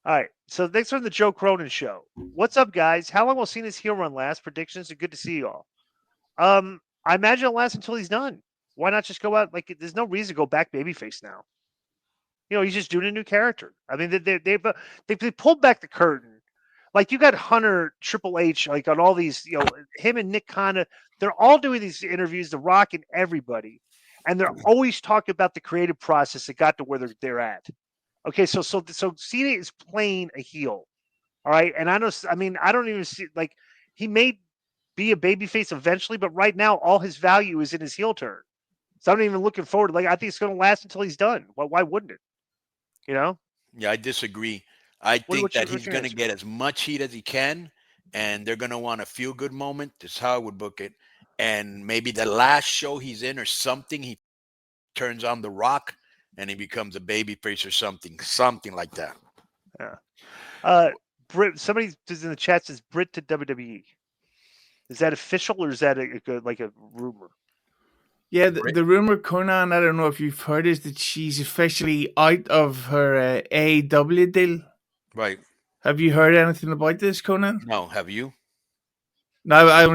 All right. So thanks for the Joe Cronin show. What's up, guys? How long will Cena's heel run last? Predictions and good to see you all. I imagine it'll last until he's done. Why not just go out? Like, there's no reason to go back babyface now. He's just doing a new character. I mean, they've pulled back the curtain. Like, you got Hunter, Triple H, like on all these, him and Nick Khan. They're all doing these interviews, The Rock and everybody, and they're always talking about the creative process that got to where they're at. Okay, so Cena is playing a heel. All right, and I don't even see, like, he may be a babyface eventually, but right now all his value is in his heel turn. So I'm not even looking forward. Like, I think it's going to last until he's done. Why wouldn't it? You know? Yeah, I disagree. I think that What's he's your going to answer? get as much heat as he can, and they're going to want a feel good moment. That's how I would book it. And maybe the last show he's in or something, he turns on The Rock and he becomes a baby face or something like that. Yeah. Brit. Somebody in the chat says Brit to WWE. Is that official or is that like a rumor? Yeah, Brit? the rumor, Konnan, I don't know if you've heard, is that she's officially out of her AEW deal. Right. Have you heard anything about this, Konnan? No, have you? No, I've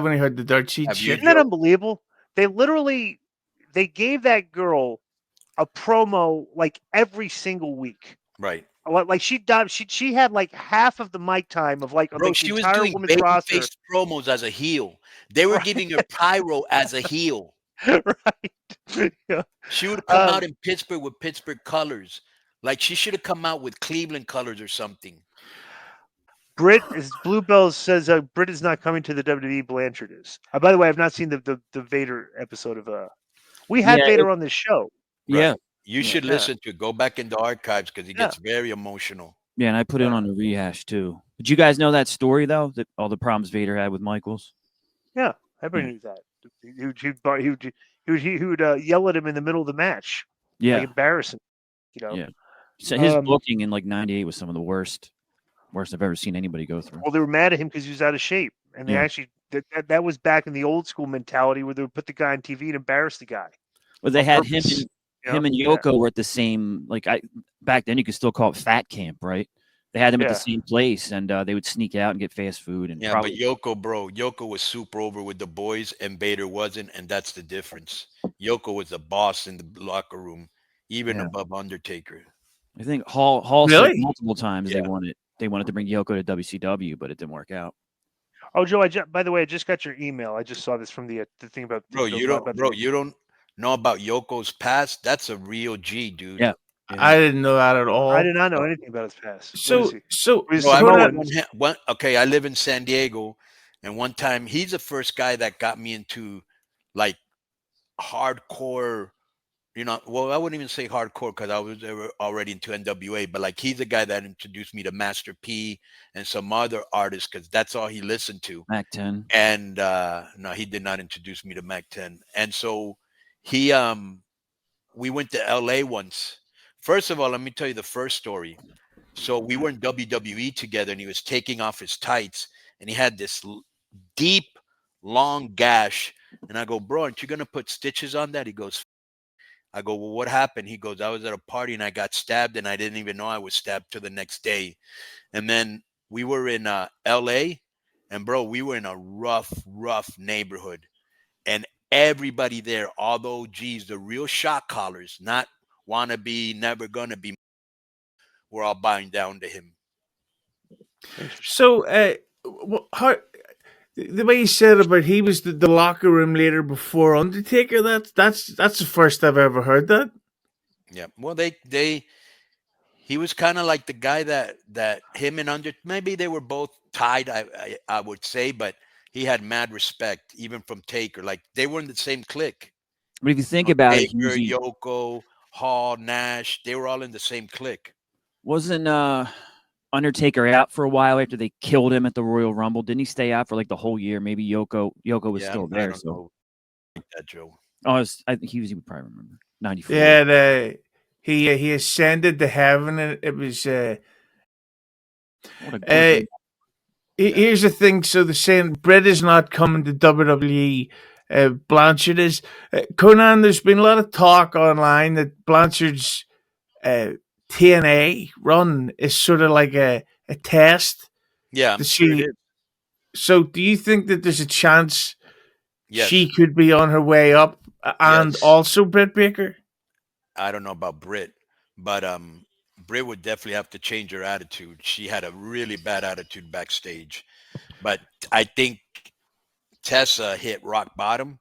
only heard the dirt sheet Have you, shit. Isn't that Joe? unbelievable? They gave that girl a promo like every single week. Right. Like she had like half of the mic time of like Bro, the she was entire doing women's roster. babyface promos as a heel. They were Right. giving her pyro as a heel. Right. Yeah. She would come out Um, in Pittsburgh with Pittsburgh colors. Like she should have come out with Cleveland colors or something. Britt is Bluebell says Britt is not coming to the WWE. Blanchard is. By the way, I've not seen the Vader episode of. We had Yeah, Vader on this show. yeah, Right. You yeah, should Yeah. listen to it. Go back in the archives because it Yeah. gets very emotional. yeah. And I put it on a rehash too. Did you guys know that story though? That all the problems Vader had with Michaels. Yeah. Everybody knew that. He would yell at him in the middle of the match, like Yeah, embarrassing. yeah. So his Um, booking in like '98 was some of the worst I've ever seen anybody go through. Well, they were mad at him because he was out of shape, and they Yeah. actually that was back in the old school mentality where they would put the guy on TV and embarrass the guy But they on had purpose. him and Yoko were at the same, like, back then you could still call it fat camp, right? They had them at the Yeah. same place, and they would sneak out and get fast food and Yeah, probably but Yoko was super over with the boys and Bader wasn't, and that's the difference. Yoko was the boss in the locker room, even Yeah. above Undertaker. I think Hall said Really? multiple times Yeah. they wanted to bring Yoko to WCW, but it didn't work out. Oh, Joe, by the way, I just got your email. I just saw this from the thing about Bro, you don't know about Yoko's past? That's a real G, dude. Yeah. I didn't know that at all. I did not know anything about his past. What So, is he? so He's Bro, I Samoan. met okay, I live in San Diego, and one time he's the first guy that got me into like hardcore. Well, I wouldn't even say hardcore because I was already into NWA, but like he's the guy that introduced me to Master P and some other artists because that's all he listened to. Mac 10. And no, he did not introduce me to Mac 10. And so he we went to LA once. First of all, let me tell you the first story. So we were in WWE together and he was taking off his tights and he had this deep, long gash. And I go, bro, aren't you going to put stitches on that? He goes, I go, well, what happened? He goes, I was at a party and I got stabbed and I didn't even know I was stabbed till the next day. And then we were in LA and bro, we were in a rough neighborhood. And everybody there, although geez, the real shot callers, not wannabe, never gonna be, were all bowing down to him. So, how the way you said about he was the locker room leader before Undertaker, that's the first I've ever heard that. Yeah. Well, he was kind of like the guy that him and maybe they were both tied, I would say, but he had mad respect even from Taker. Like they were in the same clique. But if you think about it, Taker, Yoko, Hall, Nash, they were all in the same clique. wasn't Undertaker out for a while after they killed him at the Royal Rumble? Didn't he stay out for like the whole year? Maybe Yoko was still I there. don't So know that, Joe. I think he would probably remember 94. Yeah, he ascended to heaven, and it was. What a good Here's the thing. So they're saying Britt is not coming to WWE. Blanchard is. Konnan, there's been a lot of talk online that Blanchard's TNA run is sort of like a test Yeah, to see. So, do you think that there's a chance yes, she could be on her way up, and yes. also Britt Baker? I don't know about Britt, but Britt would definitely have to change her attitude. She had a really bad attitude backstage, but I think Tessa hit rock bottom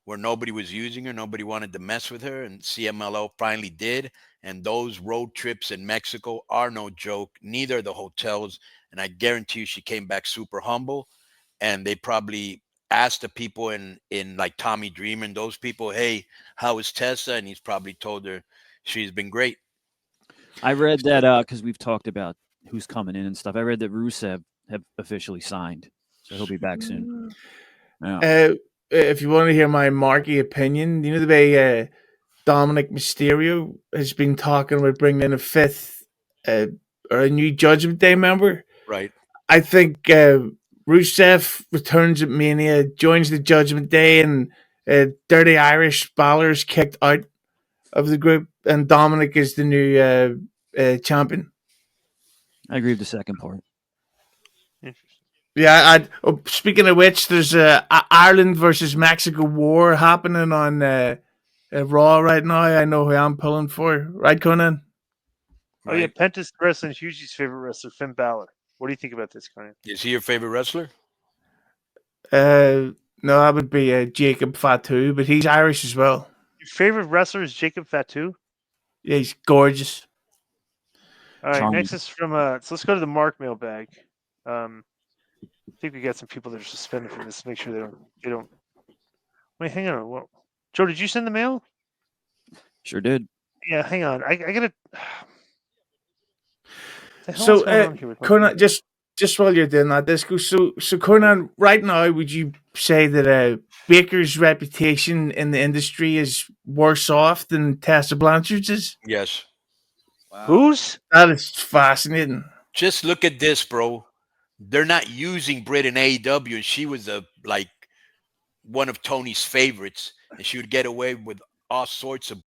where nobody was using her, nobody wanted to mess with her, and CMLL finally did. And those road trips in Mexico are no joke. Neither are the hotels, and I guarantee you, she came back super humble. And they probably asked the people in like Tommy Dreamer and those people, "Hey, how is Tessa?" And he's probably told her she's been great. I read that because we've talked about who's coming in and stuff. I read that Rusev have officially signed, so he'll be back soon. Yeah. If you want to hear my marky opinion, you know the way Dominic Mysterio has been talking about bringing in a fifth or a new Judgment Day member. Right. I think Rusev returns at Mania, joins the Judgment Day, and Dirty Irish Balor's kicked out of the group, and Dominic is the new champion. I agree with the second part. Interesting. Yeah, speaking of which, there's a Ireland versus Mexico war happening on Raw right now. I know who I'm pulling for. Right, Konnan? Oh, yeah. Pentas Wrestling, Hughie's favorite wrestler, Finn Balor. What do you think about this, Konnan? Is he your favorite wrestler? No, that would be Jacob Fatu, but he's Irish as well. Your favorite wrestler is Jacob Fatu? Yeah, he's gorgeous. All right, Charming. next is from so let's go to the Mark mailbag. I think we got some people that are suspended from this. Make sure they don't. Wait, hang on. Well, Joe, did you send the mail? Sure did. Yeah, hang on. I gotta. The hell So, is going on here with my Konnan, just while you're doing that, Disco. So Konnan, right now, would you say that Baker's reputation in the industry is worse off than Tessa Blanchard's is? Yes. Who's? That is fascinating. Just look at this, bro. They're not using Britt in AEW, and she was like one of Tony's favorites, and she would get away with all sorts of,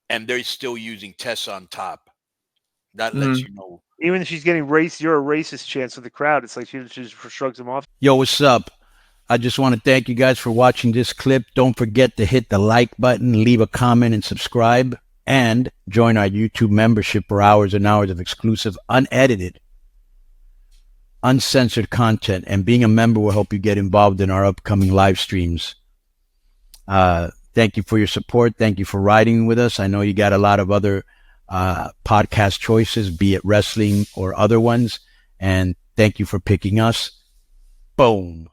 and they're still using Tessa on top. That lets you know. Even if she's getting you're a racist chance with the crowd. It's like she just shrugs them off. Yo, what's up? I just want to thank you guys for watching this clip. Don't forget to hit the like button, leave a comment, and subscribe. And join our YouTube membership for hours and hours of exclusive, unedited, uncensored content. And being a member will help you get involved in our upcoming live streams. Thank you for your support. Thank you for riding with us. I know you got a lot of other podcast choices, be it wrestling or other ones. And thank you for picking us. Boom.